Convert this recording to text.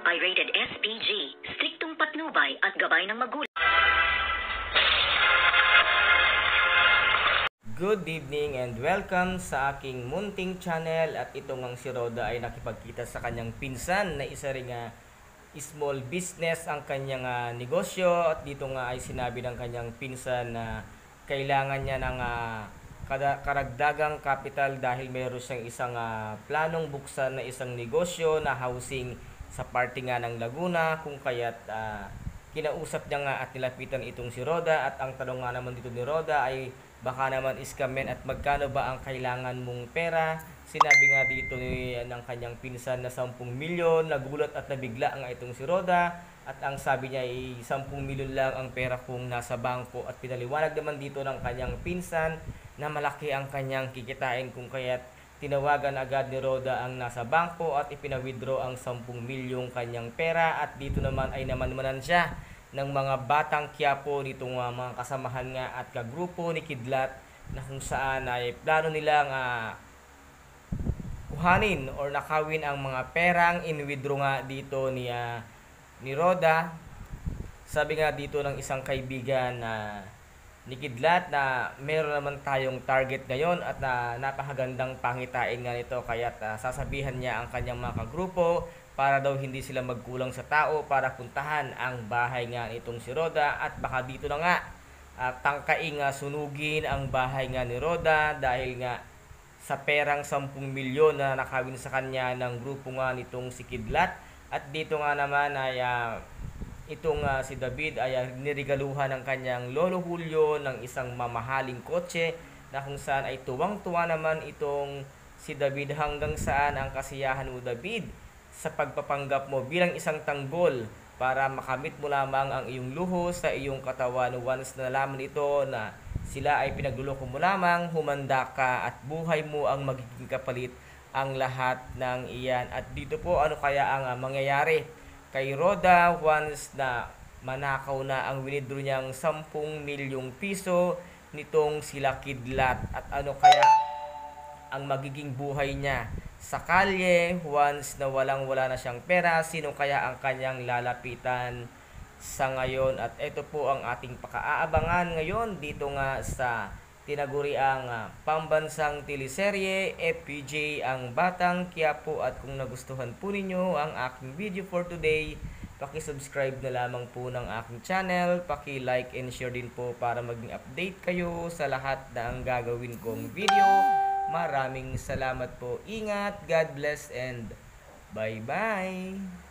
ay rated SPG, striktong patnubay at gabay ng magulang. Good evening and welcome sa aking munting channel. At itong ang si Roda ay nakipagkita sa kanyang pinsan na isa ring small business ang kanyang negosyo. At dito nga ay sinabi ng kanyang pinsan na kailangan niya ng karagdagang capital dahil meron siyang isang planong buksan na isang negosyo na housing sa parte nga ng Laguna, kung kaya't kinausap niya nga at nilapitan itong si Roda. At ang tanong nga naman dito ni Roda ay baka naman iskamen at magkano ba ang kailangan mong pera. Sinabi nga dito ng kanyang pinsan na 10 milyon. Nagulat at nabigla nga itong si Roda at ang sabi niya ay 10 milyon lang ang pera kung nasa bangko. At pinaliwanag naman dito ng kanyang pinsan na malaki ang kanyang kikitain, kung kaya't tinawagan agad ni Roda ang nasa bangko at ipinawithdraw ang 10 milyong kanyang pera. At dito naman ay namanmanan siya ng mga batang Quiapo nitong mga kasamahan nga at kagrupo ni Kidlat, na kung saan ay plano nilang kuhanin or nakawin ang mga perang in-withdraw nga dito ni Roda. Sabi nga dito ng isang kaibigan ni Kidlat na meron naman tayong target ngayon at napakagandang pangitain nga nito, kaya't sasabihan niya ang kanyang mga kagrupo para daw hindi sila magkulang sa tao para puntahan ang bahay nga nitong si Roda. At baka dito na nga tangkaing sunugin ang bahay nga ni Roda dahil nga sa perang 10 milyon na nakawin sa kanya ng grupo nga nitong si Kidlat. At dito nga naman ay itong si David ay niregaluhan ng kanyang lolo Julio ng isang mamahaling kotse, na kung saan ay tuwang-tuwa naman itong si David. Hanggang saan ang kasiyahan mo, David, sa pagpapanggap mo bilang isang tanggol para makamit mo lamang ang iyong luho sa iyong katawan. Once na nalaman ito na sila ay pinagluloko mo lamang, humanda ka at buhay mo ang magiging kapalit ang lahat ng iyan. At dito po, ano kaya ang mangyayari kay Roda once na manakaw na ang winidro niyang 10 milyong piso nitong sila Kidlat? At ano kaya ang magiging buhay niya sa kalye once na walang-wala na siyang pera? Sino kaya ang kanyang lalapitan sa ngayon? At ito po ang ating pakaaabangan ngayon dito nga sa tinaguriang pambansang teleserye FPJ ang Batang Quiapo. At kung nagustuhan po ninyo ang aking video for today, paki-subscribe na lamang po ng aking channel, paki-like and share din po para maging update kayo sa lahat ng gagawin kong video. Maraming salamat po. Ingat, God bless and bye-bye.